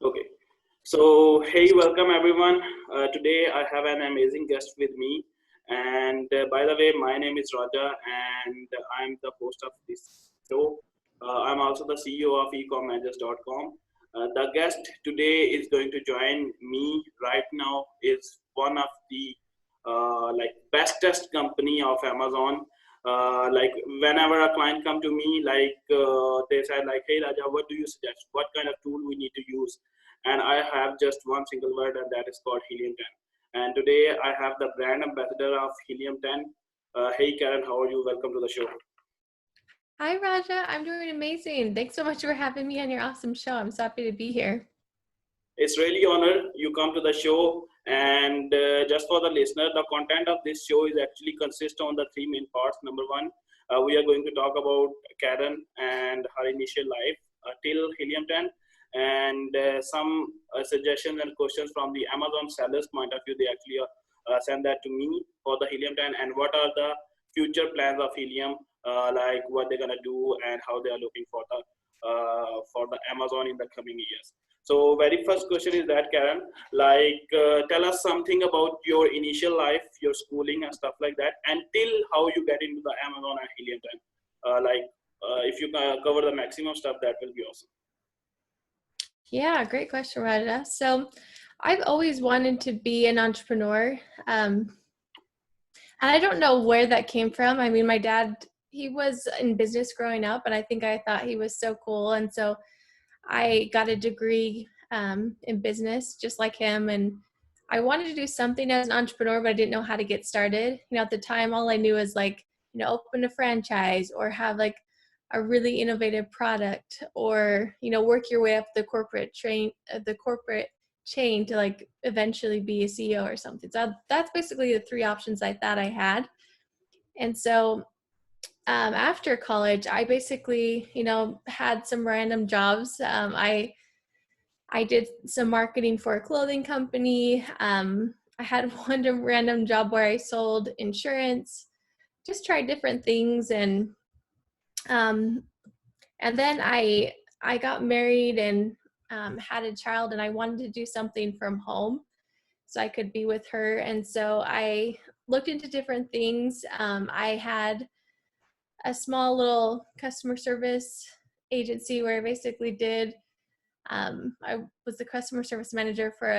Okay. So, hey, welcome everyone. Today I have an amazing guest with me. And by the way, my name is Raja and I'm the host of this show. I'm also the CEO of eCommerce.com. The guest today is going to join me right now is one of the bestest company of Amazon. Like whenever a client come to me, they say like, hey Raja, what do you suggest? What kind of tool we need to use? And I have just one single word, and that is called Helium 10. And today I have the brand ambassador of Helium 10. Hey Karen, how are you? Welcome to the show. Hi, Raja. I'm doing amazing. Thanks so much for having me on your awesome show. I'm so happy to be here. It's really honor you come to the show. And just for the listener, the content of this show is actually consist on the three main parts. Number one, we are going to talk about Karen and her initial life till Helium 10, and some suggestions and questions from the Amazon sellers point of view. They actually send that to me for the Helium 10, and what are the future plans of Helium, like what they're gonna do and how they are looking for the Amazon in the coming years. So very first question is that Karen, tell us something about your initial life, your schooling and stuff like that, until how you get into the Amazon and Helium 10. If you cover the maximum stuff, that will be awesome. Yeah, great question, Raja. So I've always wanted to be an entrepreneur. And I don't know where that came from. I mean, my dad, he was in business growing up, and I think I thought he was so cool. And so I got a degree in business just like him. And I wanted to do something as an entrepreneur, but I didn't know how to get started. At the time, all I knew was open a franchise or have like a really innovative product or, work your way up the corporate chain to like eventually be a CEO or something. So that's basically the three options I thought I had. And so after college, I basically, had some random jobs. I did some marketing for a clothing company. I had one random job where I sold insurance. Just tried different things, um, and then I got married and had a child, and I wanted to do something from home so I could be with her. And so I looked into different things. I had a small little customer service agency where I basically did I was the customer service manager for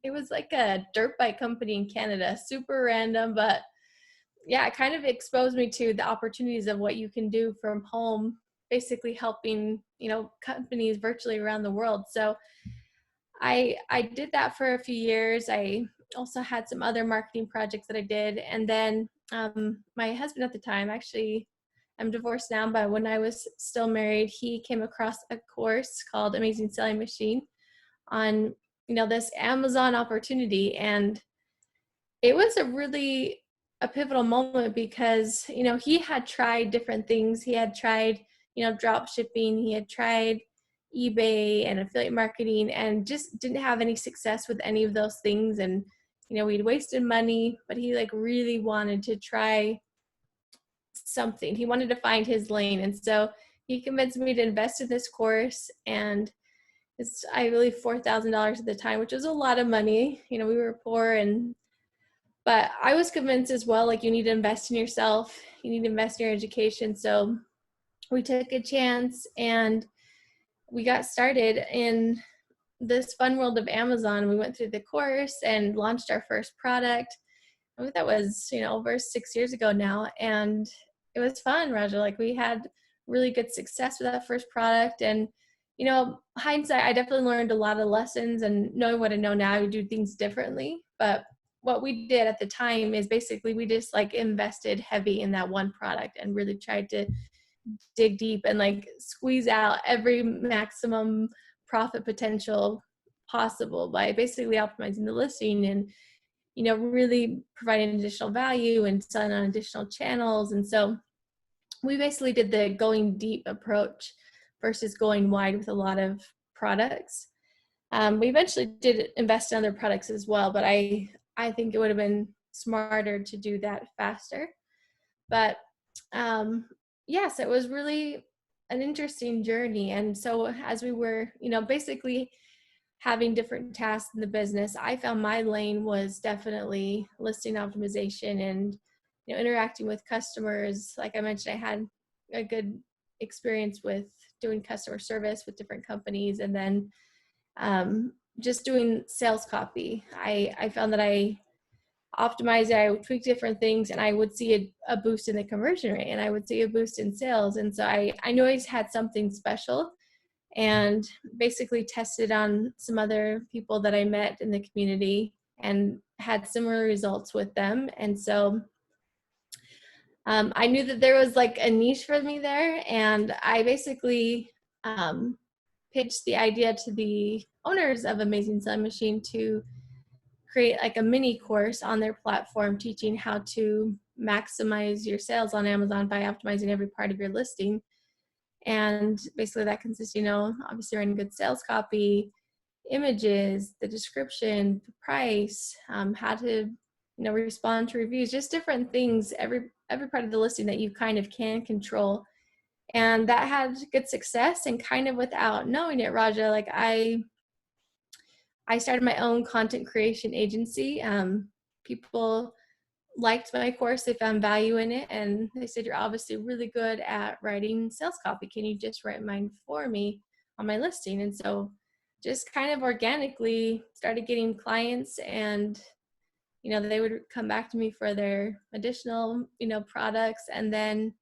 it was like a dirt bike company in Canada, super random, but yeah, it kind of exposed me to the opportunities of what you can do from home, basically helping, companies virtually around the world. So I did that for a few years. I also had some other marketing projects that I did. And then my husband at the time, actually, I'm divorced now, but when I was still married, he came across a course called Amazing Selling Machine on, this Amazon opportunity. And it was a pivotal moment because, he had tried different things. He had tried, drop shipping. He had tried eBay and affiliate marketing and just didn't have any success with any of those things. And, we'd wasted money, but he like really wanted to try something. He wanted to find his lane. And so he convinced me to invest in this course. And it's, I believe, $4,000 at the time, which was a lot of money. We were poor, but I was convinced as well, like you need to invest in yourself. You need to invest in your education. So we took a chance and we got started in this fun world of Amazon. We went through the course and launched our first product. I think that was, over 6 years ago now. And it was fun, Roger. Like we had really good success with that first product. And, hindsight, I definitely learned a lot of lessons, and knowing what I know now, I do things differently. But what we did at the time is basically we just like invested heavy in that one product and really tried to dig deep and like squeeze out every maximum profit potential possible by basically optimizing the listing and really providing additional value and selling on additional channels. And so we basically did the going deep approach versus going wide with a lot of products. We eventually did invest in other products as well, but I think it would have been smarter to do that faster. But yes, it was really an interesting journey. And so as we were, basically having different tasks in the business, I found my lane was definitely listing optimization and, interacting with customers. Like I mentioned, I had a good experience with doing customer service with different companies, and then just doing sales copy. I found that I optimized it, I would tweak different things, and I would see a boost in the conversion rate, and I would see a boost in sales. And so I knew I had something special, and basically tested on some other people that I met in the community and had similar results with them. And so I knew that there was like a niche for me there, and I basically pitched the idea to the owners of Amazing Selling Machine to create like a mini course on their platform teaching how to maximize your sales on Amazon by optimizing every part of your listing. And basically that consists, obviously writing good sales copy, images, the description, the price, how to, respond to reviews, just different things, every part of the listing that you kind of can control. And that had good success, and kind of without knowing it, Raja, like I started my own content creation agency. People liked my course, they found value in it, and they said, you're obviously really good at writing sales copy. Can you just write mine for me on my listing? And so just kind of organically started getting clients, and they would come back to me for their additional products. And then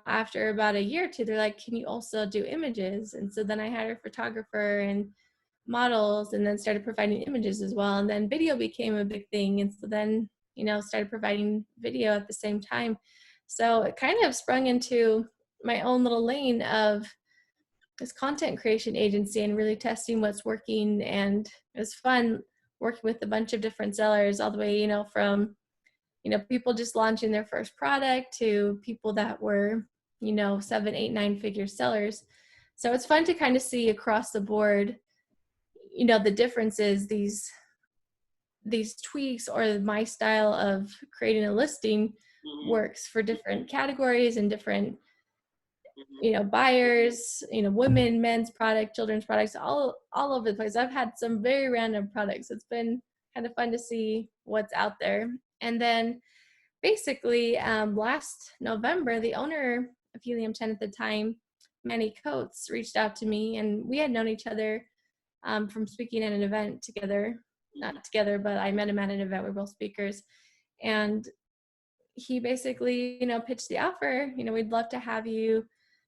after about a year or two, they're like, can you also do images? And so then I hired a photographer and models, and then started providing images as well. And then video became a big thing, and so then started providing video at the same time. So it kind of sprung into my own little lane of this content creation agency and really testing what's working. And it was fun working with a bunch of different sellers, all the way from people just launching their first product to people that were 7, 8, 9-figure sellers. So it's fun to kind of see across the board the differences, these tweaks, or my style of creating a listing works for different categories and different buyers, women, men's product, children's products, all over the place. I've had some very random products. It's been kind of fun to see what's out there. And then basically last November, the owner of Helium 10 at the time, Manny Coates, reached out to me, and we had known each other from speaking at an event together. Not together, but I met him at an event. We're both speakers. And he basically, pitched the offer. We'd love to have you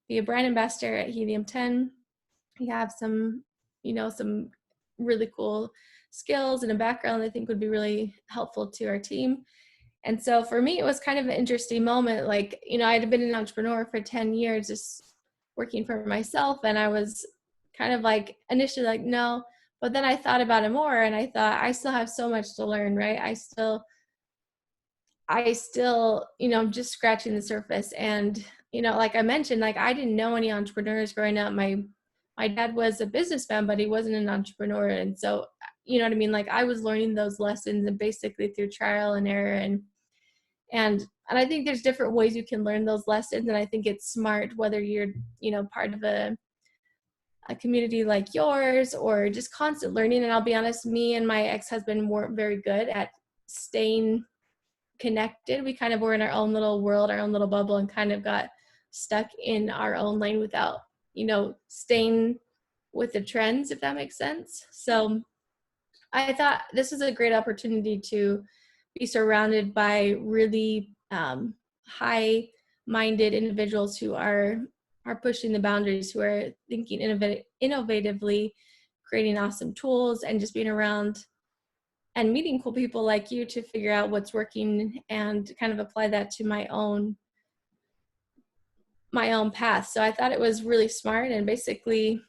be a brand ambassador at Helium 10. You have some, some really cool skills and a background that I think would be really helpful to our team. And so for me, it was kind of an interesting moment. Like, I'd been an entrepreneur for 10 years, just working for myself. And I was kind of like initially like, no, but then I thought about it more, and I thought I still have so much to learn, right? I still, I'm just scratching the surface. And, like I mentioned, like I didn't know any entrepreneurs growing up. My dad was a businessman, but he wasn't an entrepreneur. And so, you know what I mean? Like I was learning those lessons, and basically through trial and error. And I think there's different ways you can learn those lessons. And I think it's smart, whether you're, part of a community like yours, or just constant learning. And I'll be honest, me and my ex-husband weren't very good at staying connected. We kind of were in our own little world, our own little bubble, and kind of got stuck in our own lane without, staying with the trends, if that makes sense. So I thought this was a great opportunity to be surrounded by really high-minded individuals who are pushing the boundaries, who are thinking innovatively, creating awesome tools, and just being around and meeting cool people like you to figure out what's working and kind of apply that to my own path. So I thought it was really smart, and basically,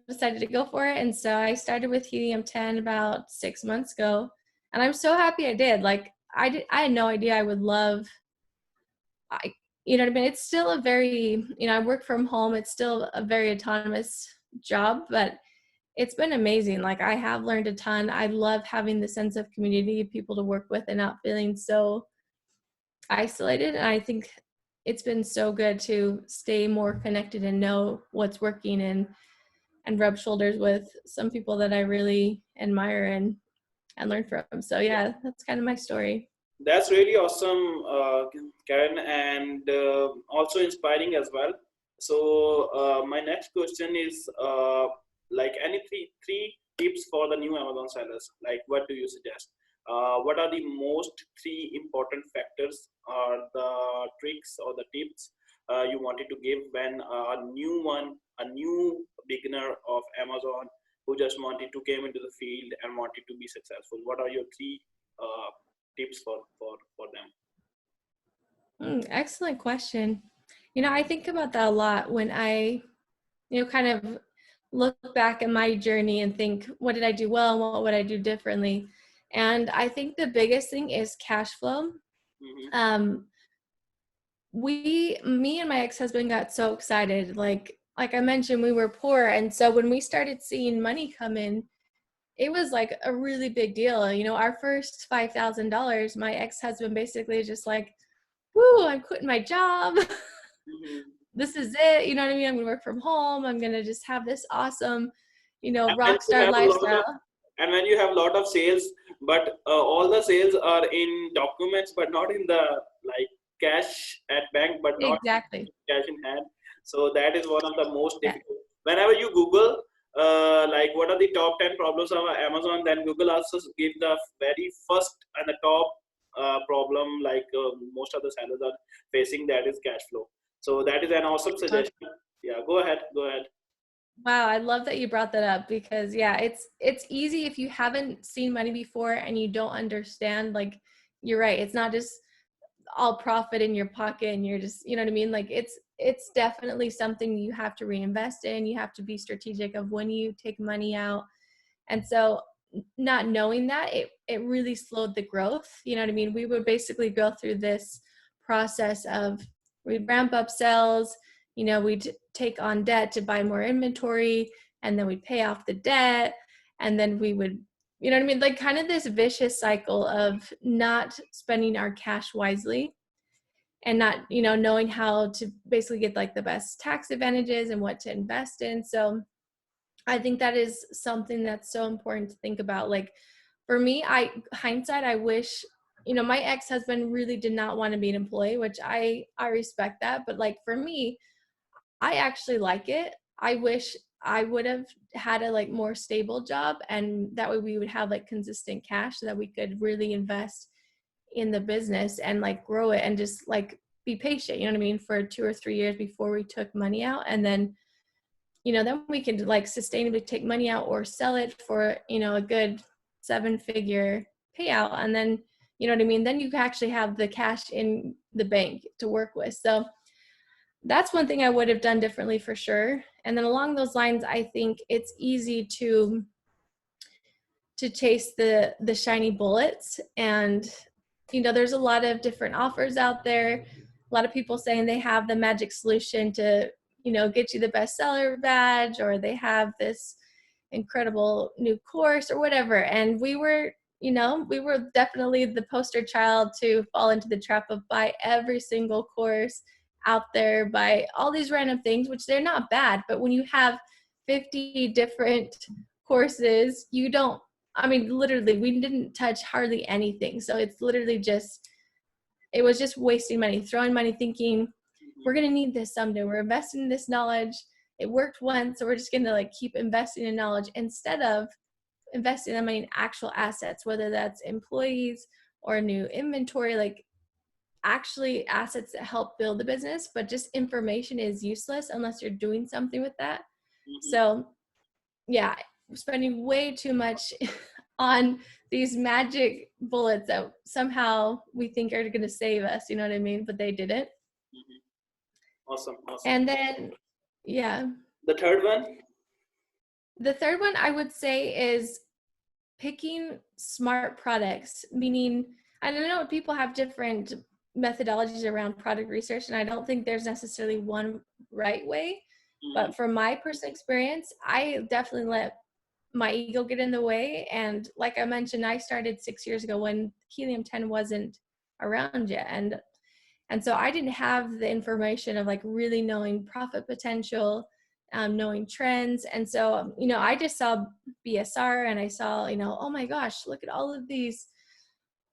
decided to go for it. And so I started with Helium 10 about 6 months ago, and I'm so happy I did. Like I had no idea I would love, you know what I mean? It's still a very, I work from home. It's still a very autonomous job, but it's been amazing. Like I have learned a ton. I love having the sense of community, people to work with, and not feeling so isolated. And I think it's been so good to stay more connected and know what's working. And and rub shoulders with some people that I really admire and learn from. So yeah, that's kind of my story. That's really awesome, Karen, and also inspiring as well. So my next question is like any three tips for the new Amazon sellers. Like, what do you suggest? What are the most three important factors or the tricks or the tips you wanted to give when a new beginner of Amazon who just wanted to came into the field and wanted to be successful? What are your three tips for them? Excellent question. I think about that a lot when I, kind of look back at my journey and think, what did I do well and what would I do differently? And I think the biggest thing is cash flow. Mm-hmm. Me and my ex-husband got so excited. Like I mentioned, we were poor. And so when we started seeing money come in, it was like a really big deal. Our first $5,000, my ex-husband basically just like, woo, I'm quitting my job. Mm-hmm. This is it. You know what I mean? I'm going to work from home. I'm going to just have this awesome, And when rock you star have a lot lifestyle. of when you have a lot of sales, but all the sales are in documents, but not in the like cash at bank, but not Exactly. cash in hand. So that is one of the most Yeah. difficult. Whenever you Google like what are the top 10 problems of Amazon, then Google also give the very first and the top problem like most of the sellers are facing, that is cash flow. So that is an awesome suggestion. Yeah, go ahead, go ahead. Wow, I love that you brought that up because yeah, it's easy if you haven't seen money before and you don't understand. Like, you're right, it's not just all profit in your pocket and you're just, you know what I mean? Like, it's definitely something you have to reinvest in. You have to be strategic of when you take money out. And so not knowing that, it really slowed the growth. You know what I mean? We would basically go through this process of we'd ramp up sales, we'd take on debt to buy more inventory, and then we'd pay off the debt, and then we would, you know what I mean? Like, kind of this vicious cycle of not spending our cash wisely and not, knowing how to basically get like the best tax advantages and what to invest in. So I think that is something that's so important to think about. Like, for me, hindsight, I wish, my ex-husband really did not want to be an employee, which I respect that. But like, for me, I actually like it. I wish I would have had a like more stable job, and that way we would have like consistent cash so that we could really invest in the business and like grow it and just like be patient, you know what I mean, for 2 or 3 years before we took money out. And then then we can like sustainably take money out or sell it for, a good 7-figure payout. And then, you know what I mean? Then you actually have the cash in the bank to work with. So that's one thing I would have done differently for sure. And then along those lines, I think it's easy to chase the shiny bullets. And, there's a lot of different offers out there. A lot of people saying they have the magic solution to, get you the bestseller badge, or they have this incredible new course or whatever. And we were definitely the poster child to fall into the trap of buy every single course out there, buy all these random things, which they're not bad. But when you have 50 different courses, literally, we didn't touch hardly anything. So it's literally it was just wasting money, throwing money, thinking we're going to need this someday. We're investing in this knowledge. It worked once, so we're just going to like keep investing in knowledge instead of investing in money in actual assets, whether that's employees or new inventory, like actually assets that help build the business. But just information is useless unless you're doing something with that. Mm-hmm. So yeah, spending way too much on these magic bullets that somehow we think are going to save us, you know what I mean? But they didn't. Mm-hmm. Awesome, awesome. And then, yeah. The third one? The third one I would say is picking smart products, meaning, I don't know, people have different methodologies around product research, and I don't think there's necessarily one right way. Mm-hmm. But from my personal experience, I definitely let my ego get in the way. And like I mentioned, I started 6 years ago when Helium 10 wasn't around yet. And so I didn't have the information of like really knowing profit potential, knowing trends. And so, I just saw BSR and I saw, oh my gosh, look at all of these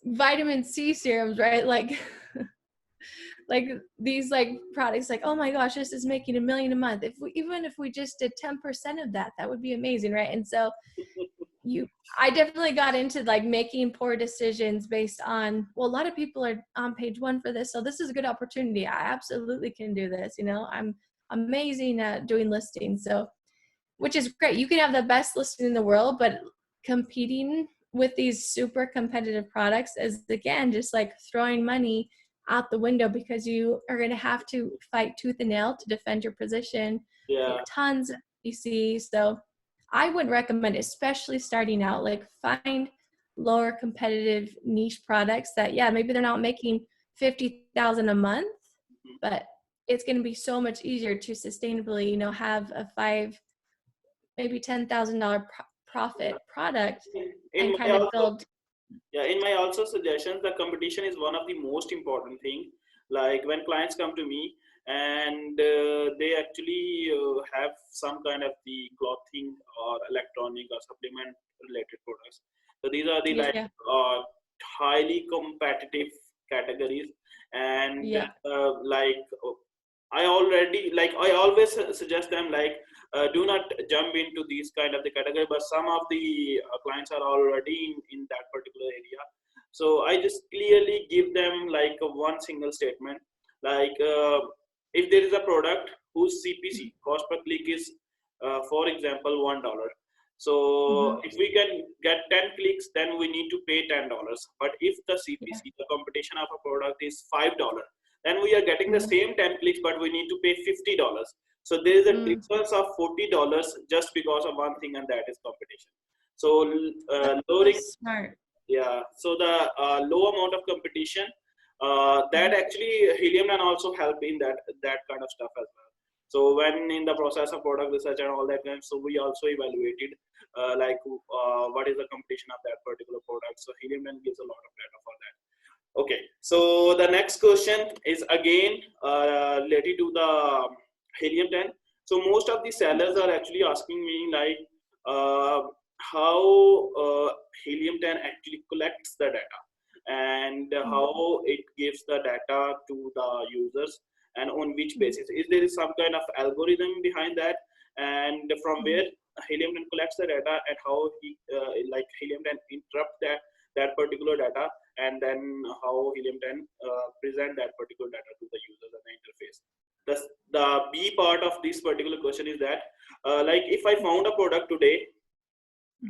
vitamin C serums, right? Like, like these like products, like, oh my gosh, this is making $1 million a month. Even if we just did 10% of that, that would be amazing, right? And so I definitely got into like making poor decisions based on, well, a lot of people are on page 1 for this, so this is a good opportunity. I absolutely can do this. I'm amazing at doing listings. So, which is great. You can have the best listing in the world, but competing with these super competitive products is, again, just like throwing money out the window, because you are going to have to fight tooth and nail to defend your position. Yeah. Tons of PCs. So I would recommend, especially starting out, like find lower competitive niche products that, yeah, maybe they're not making $50,000 a month, but it's going to be so much easier to sustainably, have a maybe $10,000 profit product and kind of build. Yeah, in my also suggestions, the competition is one of the most important thing. Like when clients come to me and they actually have some kind of the clothing or electronic or supplement related products. So these are the like Yeah. highly competitive categories, and Yeah. I always suggest them like do not jump into these kind of the category, but some of the clients are already in that particular area. So I just clearly give them like one single statement, like if there is a product whose CPC, cost per click, is for example $1. So if we can get 10 clicks, then we need to pay $10. But if the CPC, the competition of a product, is $5, then we are getting the same 10 clicks, but we need to pay $50. So there is a difference of $40 just because of one thing, and that is competition. So lowering, smart. yeah. So the low amount of competition, that actually Helium can also help in that kind of stuff as well. So when in the process of product research and all that, so we also evaluated what is the competition of that particular product. So Helium gives a lot of data for that. Okay, so the next question is again related to the Helium 10. So most of the sellers are actually asking me like how Helium 10 actually collects the data, and how it gives the data to the users, and on which basis. Is there some kind of algorithm behind that, and from where Helium 10 collects the data, and how Helium 10 interrupt that particular data, and then how Helium 10 present that particular data to the users and the interface. The B part of this particular question is that like if I found a product today,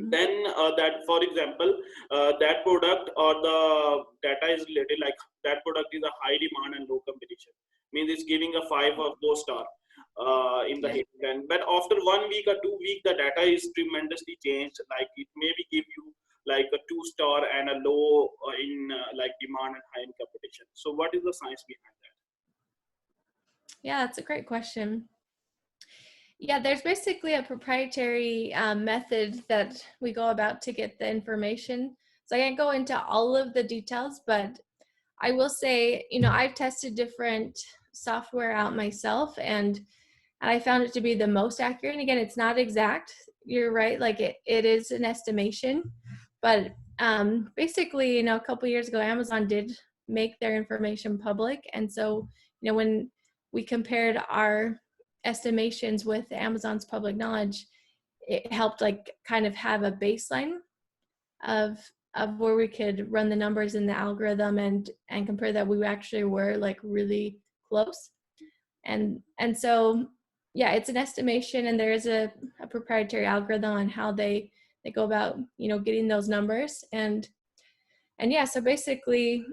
then that, for example, that product or the data is related, like that product is a high demand and low competition, means it's giving a 5 or 4 star in the Helium. But after 1 week or 2 weeks, the data is tremendously changed. Like it maybe give you like a 2 star and a low in like demand and high in competition. So what is the science behind that? Yeah, that's a great question. Yeah, there's basically a proprietary method that we go about to get the information. So I can't go into all of the details, but I will say, I've tested different software out myself, and I found it to be the most accurate. And again, it's not exact. You're right. Like it is an estimation, but basically, a couple years ago, Amazon did make their information public. And so, when we compared our estimations with Amazon's public knowledge, it helped like kind of have a baseline of where we could run the numbers in the algorithm and compare that we actually were like really close. And so, yeah, it's an estimation, and there is a proprietary algorithm on how they go about, getting those numbers. And yeah, so basically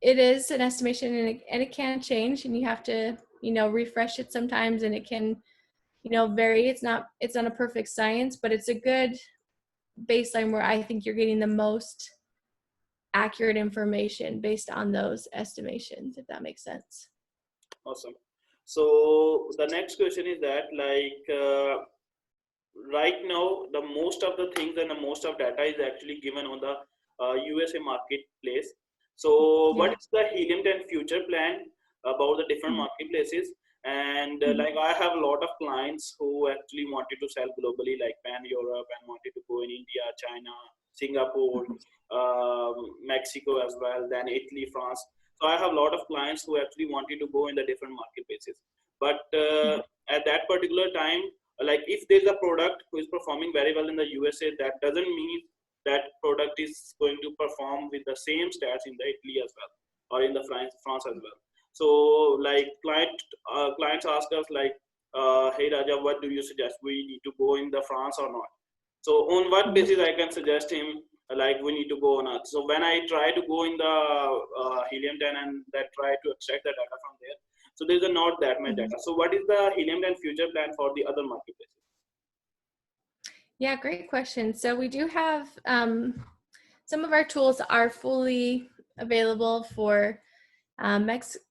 it is an estimation, and it can change, and you have to, refresh it sometimes, and it can, vary. It's not a perfect science, but it's a good baseline where I think you're getting the most accurate information based on those estimations, if that makes sense. Awesome. So the next question is that right now the most of the things and the most of data is actually given on the USA marketplace. So what is the Helium 10 future plan about the different marketplaces, And Mhm. like I have a lot of clients who actually wanted to sell globally, like pan Europe, and wanted to go in India, China, Singapore, Mexico as well, then Italy, France. So I have a lot of clients who actually wanted to go in the different marketplaces. But at that particular time, like if there's a product who is performing very well in the USA, that doesn't mean that product is going to perform with the same stats in the Italy as well, or in the France as well. So like clients ask us like, hey Raja, what do you suggest? We need to go in the France or not? So on what Mhm. basis I can suggest him like we need to go on Earth? So when I try to go in the Helium 10 and that try to extract the data from there, so there's a not that much Mhm. data. So what is the Helium 10 future plan for the other marketplaces? Yeah, great question. So we do have some of our tools are fully available for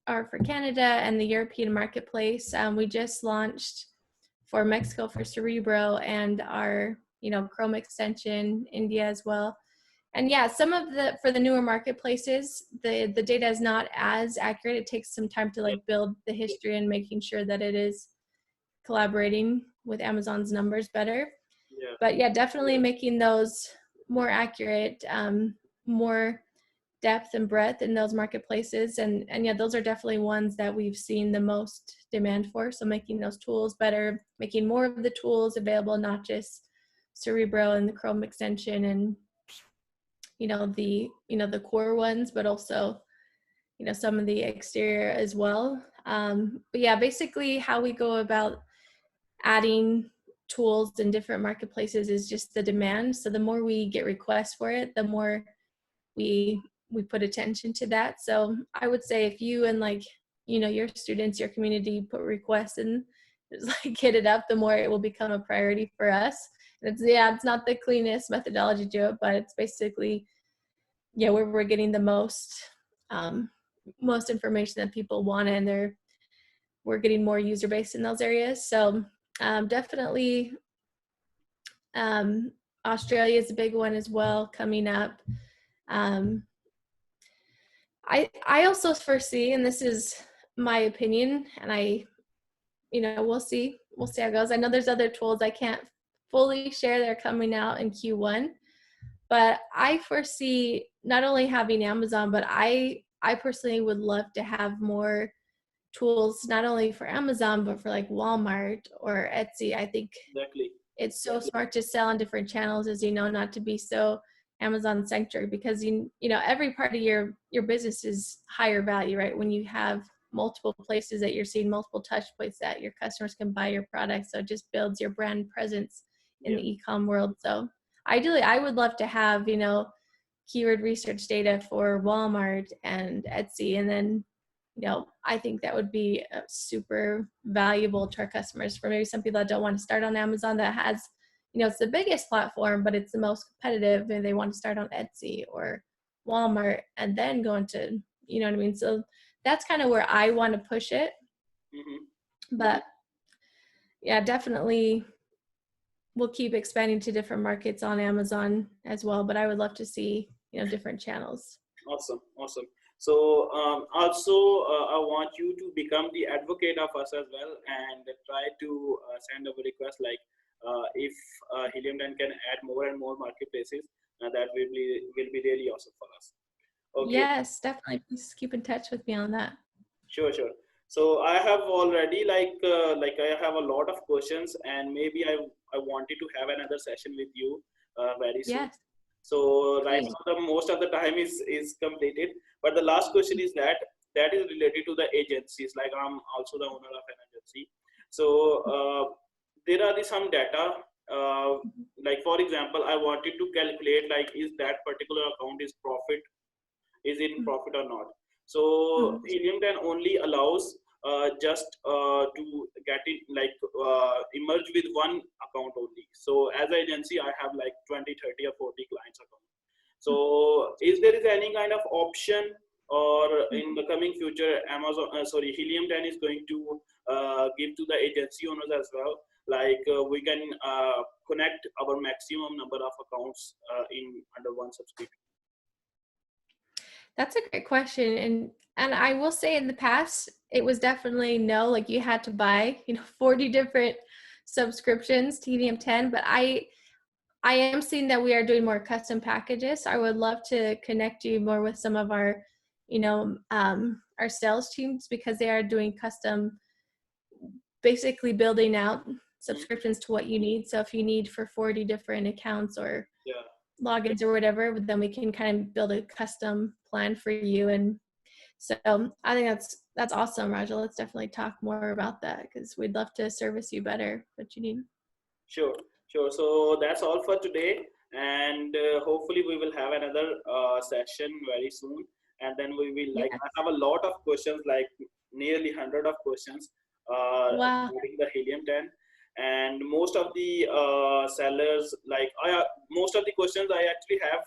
or for Canada and the European marketplace. We just launched for Mexico for Cerebro and our Chrome extension, India as well. And yeah, some of the for the newer marketplaces, the data is not as accurate. It takes some time to Yeah, like build the history and making sure that it is collaborating with Amazon's numbers better. yeah, But yeah, definitely making those more accurate, more depth and breadth in those marketplaces. And yeah, those are definitely ones that we've seen the most demand for. So making those tools better, making more of the tools available, not just Cerebro and the Chrome extension and the core ones, but also some of the exterior as well. But yeah, basically how we go about adding tools in different marketplaces is just the demand. So the more we get requests for it, the more we put attention to that. So I would say if you and your students, your community put requests and just like hit it up, the more it will become a priority for us. And it's not the cleanest methodology to do it, but it's basically where we're getting the most information that people want, and we're getting more user base in those areas. So definitely Australia is a big one as well coming up. um, I also foresee, and this is my opinion, and we'll see how it goes. I know there's other tools I can't fully share, they're coming out in Q1, but I foresee not only having Amazon, but I personally would love to have more tools not only for Amazon but for like Walmart or Etsy. I think exactly. it's so smart to sell on different channels, as not to be so Amazon centric, because every part of your business is higher value, right? When you have multiple places that you're seeing multiple touch points that your customers can buy your products, so it just builds your brand presence in Yeah, the e-com world. So ideally I would love to have keyword research data for Walmart and Etsy, and then I think that would be super valuable to our customers, for maybe some people that don't want to start on Amazon, that has, it's the biggest platform, but it's the most competitive, and they want to start on Etsy or Walmart and then go into, what I mean? So that's kind of where I want to push it. hmm, But yeah, definitely we'll keep expanding to different markets on Amazon as well. But I would love to see, different channels. awesome, awesome. So also I want you to become the advocate of us as well, and try to send a request like if Helium 10 can add more and more marketplaces, that will be really awesome for us. Okay. Yes, definitely. Please keep in touch with me on that. Sure, sure. So I have already like I have a lot of questions, and maybe I wanted to have another session with you very soon. Yes, So right please. now the most of the time is completed, but the last question is that is related to the agencies. Like I'm also the owner of an agency, so there are some data. Like for example, I wanted to calculate like is that particular account is in profit or not. So Mhm. Helium 10 only allows just to get it like emerge with one account only. So as an agency, I have like 20, 30 or 40 clients account. So is there is any kind of option, or in the coming future, Helium 10 is going to give to the agency owners as well. Like we can connect our maximum number of accounts in under one subscription. That's a great question. And I will say in the past, it was definitely no, like you had to buy, 40 different subscriptions to Helium 10, but I am seeing that we are doing more custom packages. I would love to connect you more with some of our sales teams, because they are doing custom, basically building out Mhm. subscriptions to what you need. So if you need for 40 different accounts or Yeah. logins or whatever, then we can kind of build a custom plan for you. And so I think that's awesome, Raja. Let's definitely talk more about that, because we'd love to service you better, what you need. Sure, sure. So that's all for today, and hopefully we will have another session very soon. And then we will, like, Yeah. I have a lot of questions, like nearly 100 of questions Wow. regarding the Helium 10, and most of the sellers, like most of the questions I actually have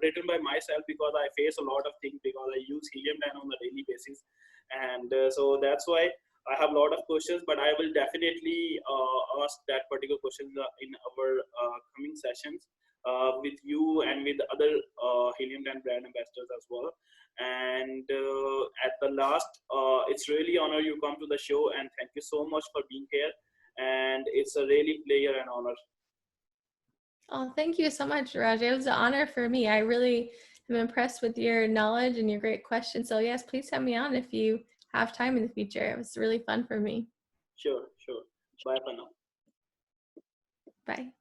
written by myself, because I face a lot of things because I use Helium 10 on a daily basis, and so that's why I have a lot of questions, but I will definitely ask that particular question in our coming sessions with you and with other Helium 10 brand ambassadors as well. And at the last, it's really honor you come to the show, and thank you so much for being here. And it's a really pleasure and honor. Oh, thank you so much, Raj. It was an honor for me. I really am impressed with your knowledge and your great questions. So yes, please have me on if you have time in the future. It was really fun for me. Sure, sure. Bye for now. Bye.